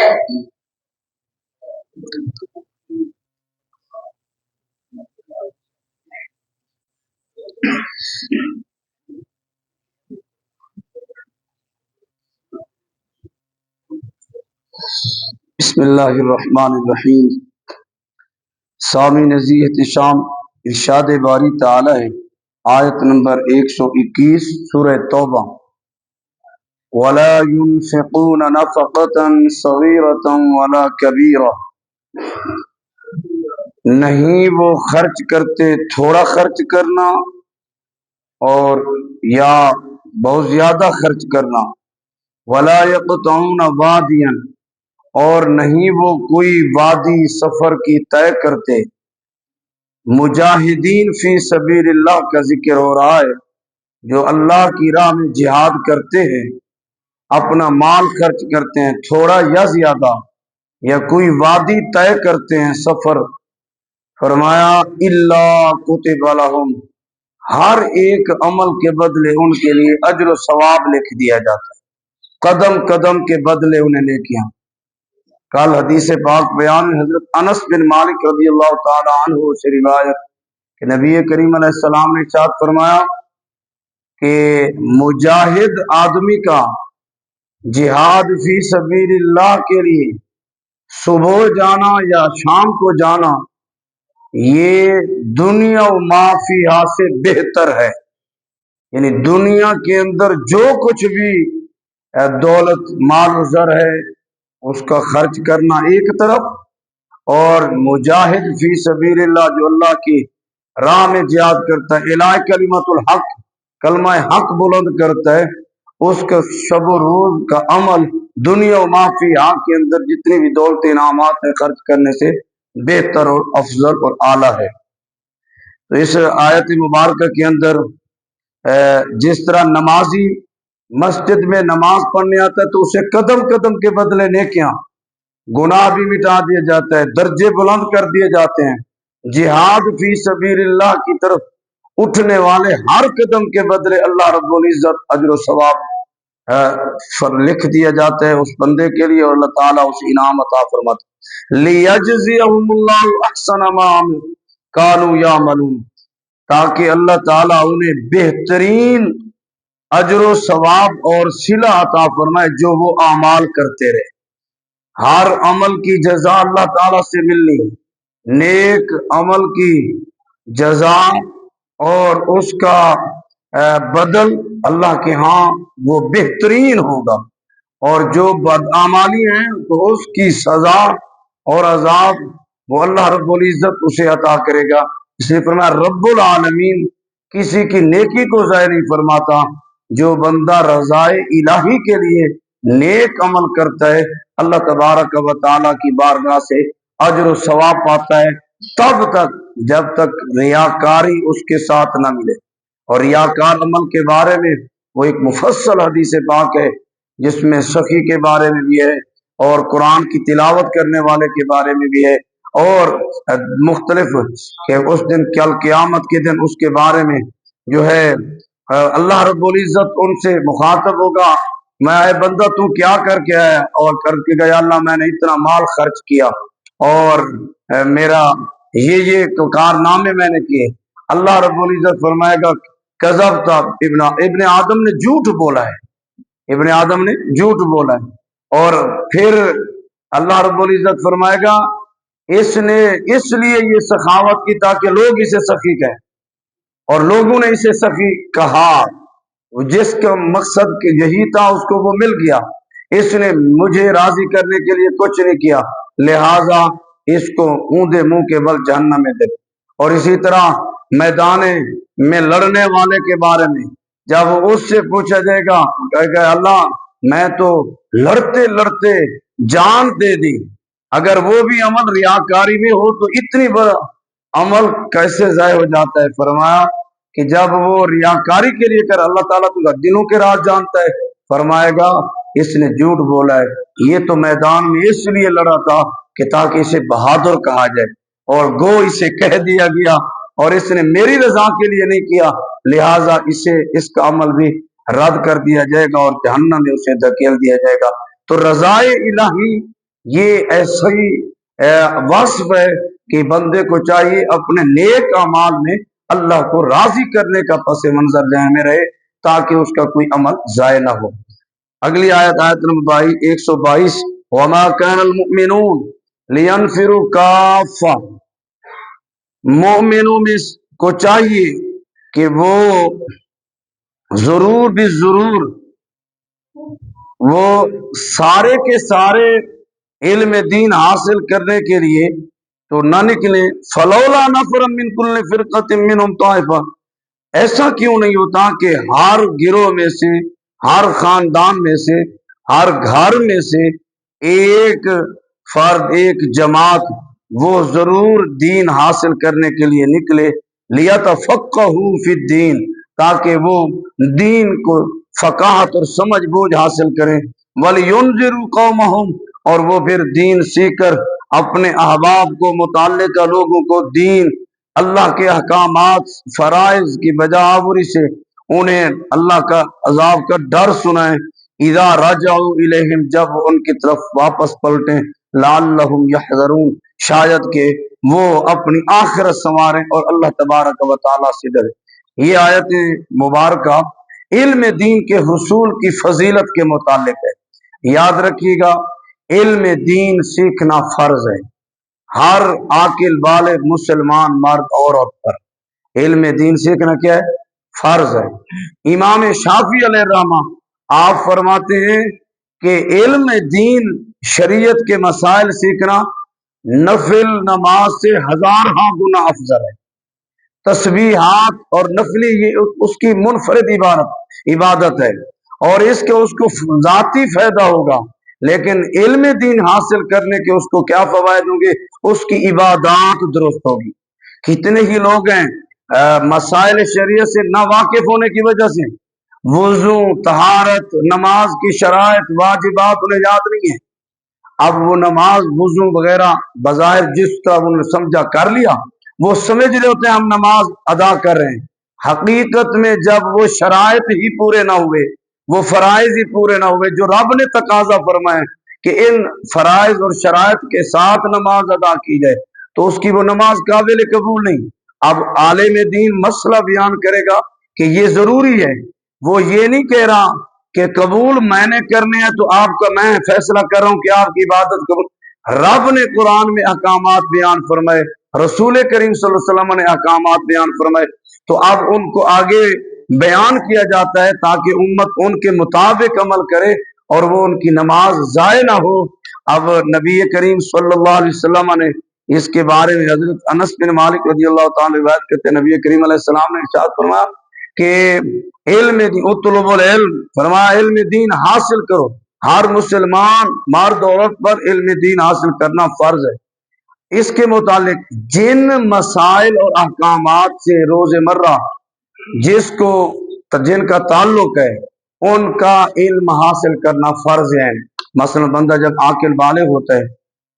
بسم اللہ الرحمن الرحیم۔ سامع نزیحت شام ارشاد باری تعالی ہے، آیت نمبر 121 سورہ توبہ۔ وَلَا يُنْفِقُونَ نَفَقَةً صَغِيرَةً وَلَا كَبِيرَةً، نہیں وہ خرچ کرتے تھوڑا خرچ کرنا اور یا بہت زیادہ خرچ کرنا۔ وَلَا يَقْطَعُونَ وَادِيًا، اور نہیں وہ کوئی وادی سفر کی طے کرتے۔ مجاہدین فی سبیل اللہ کا ذکر ہو رہا ہے، جو اللہ کی راہ میں جہاد کرتے ہیں، اپنا مال خرچ کرتے ہیں تھوڑا یا زیادہ، یا کوئی وادی طے کرتے ہیں سفر۔ فرمایا الا کتب لہم، ہر ایک عمل کے بدلے ان کے لیے اجر و ثواب لکھ دیا جاتا ہے، قدم قدم کے بدلے انہیں نیکیاں۔ کل حدیث پاک بیان میں حضرت انس بن مالک رضی اللہ تعالی عنہ سے روایت کہ نبی کریم علیہ السلام نے ارشاد فرمایا کہ مجاہد آدمی کا جہاد فی سبیل اللہ کے لیے صبح جانا یا شام کو جانا، یہ دنیا و ما فیہا سے بہتر ہے۔ یعنی دنیا کے اندر جو کچھ بھی دولت مال و زر ہے اس کا خرچ کرنا ایک طرف، اور مجاہد فی سبیل اللہ جو اللہ کی راہ میں جہاد کرتا ہے، الہ کلمت الحق، کلمہ حق بلند کرتا ہے، اس کا شب و روز کا عمل دنیا و ما فیہا کے اندر جتنی بھی دولت انعامات ہیں خرچ کرنے سے بہتر اور افضل اور اعلیٰ ہے۔ تو اس آیت مبارکہ کے اندر جس طرح نمازی مسجد میں نماز پڑھنے آتا ہے تو اسے قدم قدم کے بدلے نیکیاں، گناہ بھی مٹا دیا جاتا ہے، درجے بلند کر دیے جاتے ہیں۔ جہاد فی سبیل اللہ کی طرف اٹھنے والے ہر قدم کے بدلے اللہ رب العزت اجر و ثواب لکھ دیا جاتا ہے اس بندے کے لیے، اور اللہ تعالیٰ اس انعام عطا فرماتا ہے۔ لیجزیہم اللہ احسن ما کانوا یعملون، تاکہ اللہ تعالیٰ انہیں بہترین اجر و ثواب اور صلہ عطا فرمائے جو وہ اعمال کرتے رہے۔ ہر عمل کی جزا اللہ تعالیٰ سے ملنی ہے، نیک عمل کی جزا اور اس کا بدل اللہ کے ہاں وہ بہترین ہوگا، اور جو بدعمالی ہیں تو اس کی سزا اور عذاب وہ اللہ رب العزت اسے عطا کرے گا۔ اس لیے فرمایا رب العالمین کسی کی نیکی کو ضائع نہیں فرماتا۔ جو بندہ رضائے الہی کے لیے نیک عمل کرتا ہے اللہ تبارک و تعالیٰ کی بارگاہ سے اجر و ثواب پاتا ہے، تب تک جب تک ریاکاری اس کے ساتھ نہ ملے۔ اور ریاکار عمل کے بارے میں وہ ایک مفصل حدیث پاک ہے جس میں سخی کے بارے میں بھی ہے، اور قرآن کی تلاوت کرنے والے کے بارے میں بھی ہے، اور مختلف کہ اس دن کل قیامت کے دن اس کے بارے میں جو ہے اللہ رب العزت ان سے مخاطب ہوگا، میں اے بندہ تو کیا کر کے آیا؟ اور کر کے گیا اللہ میں نے اتنا مال خرچ کیا اور میرا یہ کارنامے میں نے کیے۔ اللہ رب العزت فرمائے گا کذبت ابن آدم نے جھوٹ بولا ہے، ابن آدم نے جھوٹ بولا ہے۔ اور پھر اللہ رب العزت فرمائے گا اس نے اس لیے یہ سخاوت کی تاکہ لوگ اسے سخی کہیں، اور لوگوں نے اسے سخی کہا، جس کا مقصد کہ یہی تھا اس کو وہ مل گیا، اس نے مجھے راضی کرنے کے لیے کچھ نہیں کیا، لہٰذا اس کو اونھے منہ کے بل جہنم میں دے۔ اور اسی طرح میدان میں لڑنے والے کے بارے میں جب اس سے پوچھا جائے گا کہے گا اللہ میں تو لڑتے لڑتے جان دے دی، اگر وہ بھی عمل ریاکاری میں ہو تو اتنی بڑا عمل کیسے ضائع ہو جاتا ہے۔ فرمایا کہ جب وہ ریاکاری کے لیے کر اللہ تعالیٰ تو دلوں کے راز جانتا ہے، فرمائے گا اس نے جھوٹ بولا ہے، یہ تو میدان میں اس لیے لڑا تھا کہ تاکہ اسے بہادر کہا جائے، اور گو اسے کہہ دیا گیا اور اس نے میری رضا کے لیے نہیں کیا، لہٰذا اسے اس کا عمل بھی رد کر دیا جائے گا اور جہنم میں اسے دھکیل دیا جائے گا۔ تو رضائے الہی یہ ایسا ہی وصف ہے کہ بندے کو چاہیے اپنے نیک اعمال میں اللہ کو راضی کرنے کا پس منظر ذہن میں رہے تاکہ اس کا کوئی عمل ضائع نہ ہو۔ اگلی آیت، آیت نمبر 122، وما كان المؤمنون لينفروا كافة، مومنوں میں کو چاہیے کہ وہ ضرور بھی ضرور وہ سارے کے سارے علم دین حاصل کرنے کے لیے تو نہ نکلیں۔ فلولا نفر من كل فرقة منهم طائفة، ایسا کیوں نہیں ہوتا کہ ہر گروہ میں سے، ہر خاندان میں سے، ہر گھر میں سے ایک فرد، ایک جماعت وہ ضرور دین حاصل کرنے کے لیے نکلے، لیتفقہوا فی الدین، تاکہ وہ دین کو فقاہت اور سمجھ بوجھ حاصل کریں، وَلِيُنذِرُوا قَوْمَهُمْ، اور وہ پھر دین سیکھ کر اپنے احباب کو، متعلقہ لوگوں کو دین، اللہ کے احکامات، فرائض کی بجاوری سے انہیں اللہ کا عذاب کا ڈر سنائیں، اذا رجعوا الیہم، جب ان کی طرف واپس پلٹیں، لعلہم یحذرون، شاید کہ وہ اپنی آخرت سنواریں اور اللہ تبارک و تعالیٰ سے ڈرے۔ یہ آیت مبارکہ علم دین کے حصول کی فضیلت کے متعلق ہے۔ یاد رکھیے گا، علم دین سیکھنا فرض ہے ہر عاقل بالغ مسلمان مرد اور عورت پر۔ علم دین سیکھنا کیا ہے؟ فرض ہے۔ امام شافعی علیہ الرحمہ آپ فرماتے ہیں کہ علم دین، شریعت کے مسائل سیکھنا نفل نماز سے ہزارہا گنا افضل ہے۔ تسبیحات اور نفلی یہ اس کی منفرد عبادت ہے اور اس کو ذاتی فائدہ ہوگا، لیکن علم دین حاصل کرنے کے اس کو کیا فوائد ہوں گے؟ اس کی عبادات درست ہوگی۔ کتنے ہی لوگ ہیں مسائل شریعت سے نا واقف ہونے کی وجہ سے وضو، طہارت، نماز کی شرائط، واجبات انہیں یاد نہیں ہے۔ اب وہ نماز، وضو وغیرہ بظاہر جس طرح انہوں نے سمجھا کر لیا، وہ سمجھ رہے ہوتے ہیں ہم نماز ادا کر رہے ہیں، حقیقت میں جب وہ شرائط ہی پورے نہ ہوئے، وہ فرائض ہی پورے نہ ہوئے جو رب نے تقاضا فرمائے کہ ان فرائض اور شرائط کے ساتھ نماز ادا کی جائے، تو اس کی وہ نماز قابل قبول نہیں۔ اب عالم دین مسئلہ بیان کرے گا کہ یہ ضروری ہے، وہ یہ نہیں کہہ رہا کہ قبول میں نے کرنے ہیں تو آپ کا میں فیصلہ کر رہا ہوں کہ آپ کی عبادت قبول۔ رب نے قرآن میں احکامات بیان فرمائے، رسول کریم صلی اللہ علیہ وسلم نے احکامات بیان فرمائے، تو اب ان کو آگے بیان کیا جاتا ہے تاکہ امت ان کے مطابق عمل کرے اور وہ ان کی نماز ضائع نہ ہو۔ اب نبی کریم صلی اللہ علیہ وسلم نے اس کے بارے میں حضرت انس بن مالک رضی اللہ تعالیٰ روایت کرتے ہیں، نبی کریم علیہ السلام نے ارشاد فرمایا کہ علم دین، اطلب العلم، فرمایا علم دین حاصل کرو، ہر مسلمان مرد عورت پر علم دین حاصل کرنا فرض ہے۔ اس کے متعلق جن مسائل اور احکامات سے روز مرہ جن کا تعلق ہے ان کا علم حاصل کرنا فرض ہے۔ مثلا بندہ جب عاقل بالغ ہوتا ہے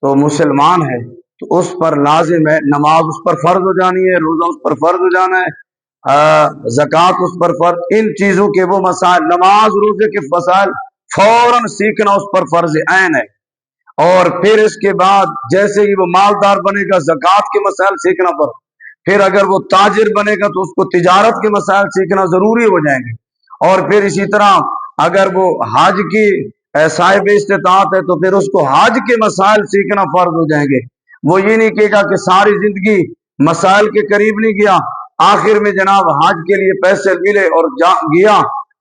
تو مسلمان ہے تو اس پر لازم ہے، نماز اس پر فرض ہو جانی ہے، روزہ اس پر فرض ہو جانا ہے، زکوٰۃ اس پر فرض، ان چیزوں کے وہ مسائل، نماز روزے کے مسائل فوراً سیکھنا اس پر فرض عین ہے۔ اور پھر اس کے بعد جیسے ہی وہ مالدار بنے گا زکوٰۃ کے مسائل سیکھنا پر، پھر اگر وہ تاجر بنے گا تو اس کو تجارت کے مسائل سیکھنا ضروری ہو جائیں گے، اور پھر اسی طرح اگر وہ حج کی صاحب استطاعت ہے تو پھر اس کو حج کے مسائل سیکھنا فرض ہو جائیں گے۔ وہ یہ نہیں کہے گا کہ ساری زندگی مسائل کے قریب نہیں گیا، آخر میں جناب حج کے لیے پیسے ملے اور گیا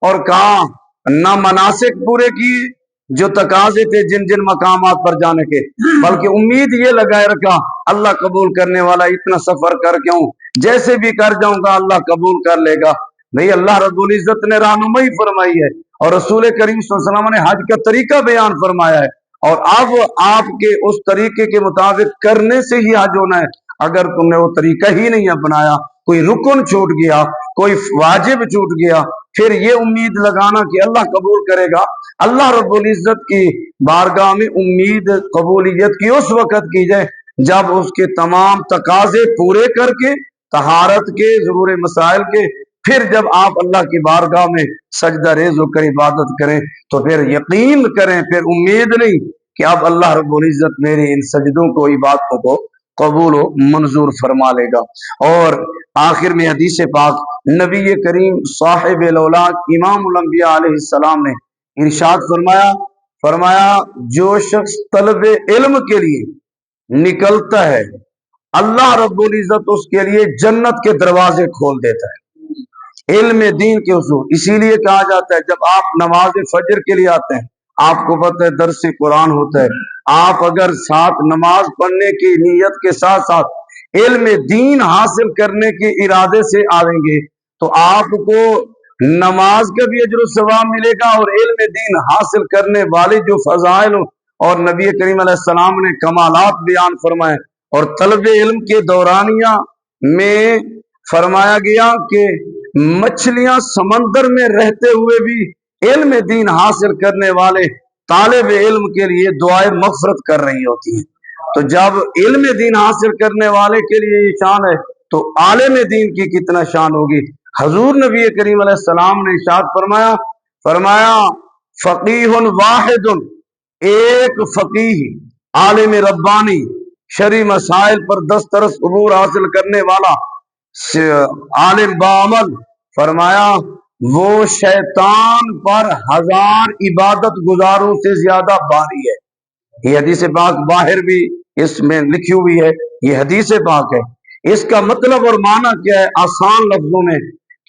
اور کہا نہ مناسک پورے کیے جو تقاضے تھے جن جن مقامات پر جانے کے، بلکہ امید یہ لگائے رکھا اللہ قبول کرنے والا، اتنا سفر کر کے ہوں جیسے بھی کر جاؤں گا اللہ قبول کر لے گا۔ نہیں، اللہ رب العزت نے رہنمائی فرمائی ہے اور رسول کریم صلی اللہ علیہ وسلم نے حج کا طریقہ بیان فرمایا ہے، اور اب آپ کے اس طریقے کے مطابق کرنے سے ہی حج ہونا ہے۔ اگر تم نے وہ طریقہ ہی نہیں اپنایا، کوئی رکن چھوٹ گیا، کوئی واجب چھوٹ گیا، پھر یہ امید لگانا کہ اللہ قبول کرے گا، اللہ رب العزت کی بارگاہ میں امید قبولیت کی اس وقت کی جائے جب اس کے تمام تقاضے پورے کر کے، طہارت کے، ضرور مسائل کے، پھر جب آپ اللہ کی بارگاہ میں سجدہ ریز ہو کر عبادت کریں تو پھر یقین کریں، پھر امید نہیں کہ اب اللہ رب العزت میری ان سجدوں کو عبادتوں کو قبول و منظور فرما لے گا۔ اور آخر میں حدیث پاک نبی کریم صاحب الاولاد امام الانبیاء علیہ السلام نے ارشاد فرمایا جو شخص طلب علم کے لیے نکلتا ہے اللہ رب العزت اس کے لیے جنت کے دروازے کھول دیتا ہے۔ علم دین کے اصول اسی لیے کہا جاتا ہے جب آپ نماز فجر کے لیے آتے ہیں، آپ کو پتہ ہے درس قرآن ہوتا ہے، آپ اگر ساتھ نماز پڑھنے کی نیت کے ساتھ ساتھ علم دین حاصل کرنے کے ارادے سے آئیں گے تو آپ کو نماز کا بھی اجر و ثواب ملے گا، اور علم دین حاصل کرنے والے جو فضائل اور نبی کریم علیہ السلام نے کمالات بیان فرمائے، اور طلب علم کے دورانیہ میں فرمایا گیا کہ مچھلیاں سمندر میں رہتے ہوئے بھی علم دین حاصل کرنے والے طالب علم کے لیے دعائے مغفرت کر رہی ہوتی ہیں۔ تو جب علم دین حاصل کرنے والے کے لیے یہ شان ہے تو عالم دین کی کتنا شان ہوگی۔ حضور نبی کریم علیہ السلام نے ارشاد فرمایا فقیہ واحد، ایک فقیہ عالم ربانی شرعی مسائل پر دسترس امور حاصل کرنے والا عالم بعمل، فرمایا وہ شیطان پر 1000 عبادت گزاروں سے زیادہ باری ہے۔ یہ حدیث پاک باہر بھی اس میں لکھی ہوئی ہے، یہ حدیث پاک ہے۔ اس کا مطلب اور معنی کیا ہے آسان لفظوں میں،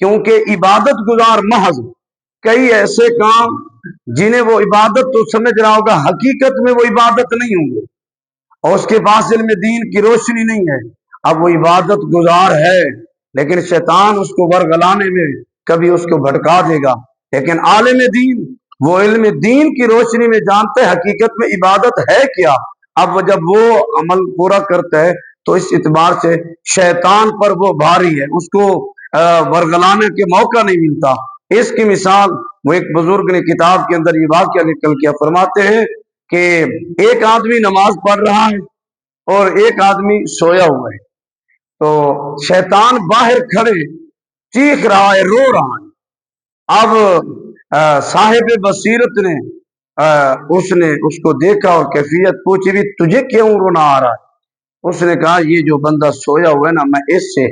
کیونکہ عبادت گزار محض کئی ایسے کام جنہیں وہ عبادت تو سمجھ رہا ہوگا حقیقت میں وہ عبادت نہیں ہوں گے، اور اس کے پاس علم دین کی روشنی نہیں ہے، اب وہ عبادت گزار ہے لیکن شیطان اس کو ورگلانے میں کبھی اس کو بھٹکا دے گا۔ لیکن عالم دین وہ علم دین کی روشنی میں جانتے حقیقت میں عبادت ہے کیا، اب جب وہ عمل پورا کرتا ہے تو اس اعتبار سے شیطان پر وہ بھاری ہے، اس کو ورگلانے کے موقع نہیں ملتا۔ اس کی مثال وہ ایک بزرگ نے کتاب کے اندر یہ واقعہ نکل کیا، فرماتے ہیں کہ ایک آدمی نماز پڑھ رہا ہے اور ایک آدمی سویا ہوا ہے، تو شیطان باہر کھڑے چیخ رہا ہے، رو رہا ہے۔ اب صاحب بصیرت نے اس کو دیکھا اور کیفیت پوچھی بھی تجھے کیوں رونا آ رہا ہے؟ اس نے کہا یہ جو بندہ سویا ہوا ہے نا، میں اس سے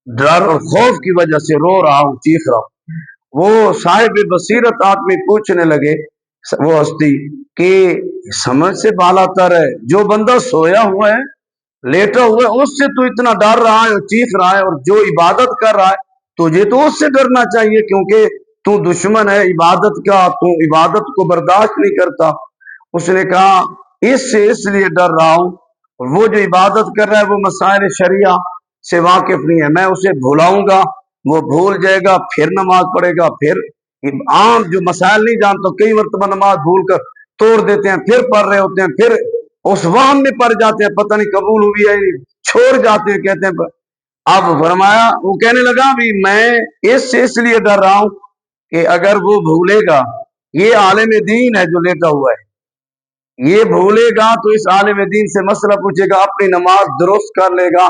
ڈر اور خوف کی وجہ سے رو رہا ہوں، چیخ رہا ہوں۔ وہ صاحب بصیرت آدمی پوچھنے لگے، وہ ہستی کہ سمجھ سے بالا تر ہے، جو بندہ سویا ہوا ہے لیٹا ہوا ہے اس سے تو اتنا ڈر رہا ہے اور چیخ رہا ہے، اور جو عبادت کر رہا ہے تجھے تو اس سے ڈرنا چاہیے، کیونکہ تو دشمن ہے عبادت کا، تو عبادت کو برداشت نہیں کرتا۔ اس نے کہا اس سے اس لیے ڈر رہا ہوں، وہ جو عبادت کر رہا ہے وہ مسائل شریعہ سے واقف نہیں ہے، میں اسے بھلاؤں گا وہ بھول جائے گا، پھر نماز پڑھے گا، پھر عام جو مسائل نہیں جانتا کئی مرتبہ نماز بھول کر توڑ دیتے ہیں، پھر پڑھ رہے ہوتے ہیں، پھر اس وہم میں پڑ جاتے ہیں، پتہ نہیں قبول ہوئی ہے، چھوڑ جاتے ہیں، کہتے ہیں۔ اب فرمایا وہ کہنے لگا بھی میں اس سے اس لیے ڈر رہا ہوں کہ اگر وہ بھولے گا، یہ عالم دین ہے جو لیٹا ہوا ہے، یہ بھولے گا تو اس عالم دین سے مسئلہ پوچھے گا، اپنی نماز درست کر لے گا،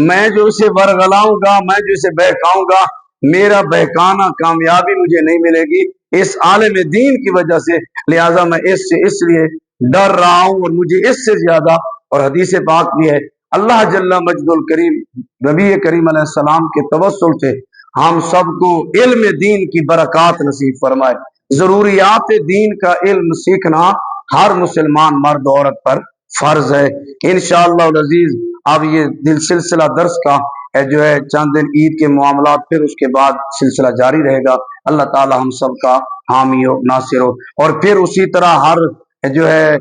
میں جو اسے ورغلاؤں گا، میں جو اسے بہکاؤں گا، میرا بہکانا کامیابی مجھے نہیں ملے گی اس عالم دین کی وجہ سے، لہٰذا میں اس سے اس لیے ڈر رہا ہوں، اور مجھے اس سے زیادہ، اور حدیث پاک بھی ہے اللہ جل مجد الکریم نبی کریم علیہ السلام کے توسل سے ہم سب کو علم دین کی برکات نصیب فرمائے۔ ضروریات دین کا علم سیکھنا ہر مسلمان مرد عورت پر فرض ہے۔ انشاءاللہ العزیز اب یہ سلسلہ درس کا جو ہے چند دن عید کے معاملات، پھر اس کے بعد سلسلہ جاری رہے گا۔ اللہ تعالی ہم سب کا حامی ہو، ناصر ہو، اور پھر اسی طرح ہر جو ہے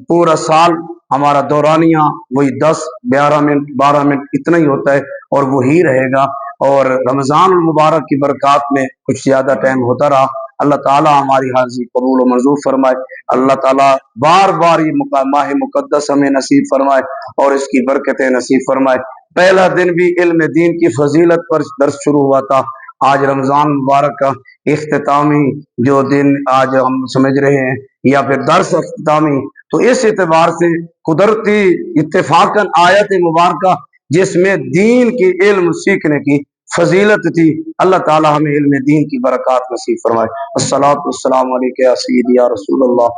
پورا سال ہمارا دورانیہ وہی 10 11 منٹ 12 منٹ اتنا ہی ہوتا ہے اور وہی رہے گا، اور رمضان المبارک کی برکات میں کچھ زیادہ ٹائم ہوتا رہا۔ اللہ تعالی ہماری حاضری قبول و منظور فرمائے، اللہ تعالی بار بار یہ ماہ مقدس ہمیں نصیب فرمائے اور اس کی برکتیں نصیب فرمائے۔ پہلا دن بھی علم دین کی فضیلت پر درس شروع ہوا تھا، آج رمضان مبارک کا اختتامی جو دن آج ہم سمجھ رہے ہیں یا پھر درس اختتامی، تو اس اعتبار سے قدرتی اتفاقاً آیت مبارکہ جس میں دین کی علم سیکھنے کی فضیلت تھی، اللہ تعالی ہمیں علم دین کی برکات نصیب فرمائے۔ الصلاۃ والسلام علیک یا سیدی یا رسول اللہ۔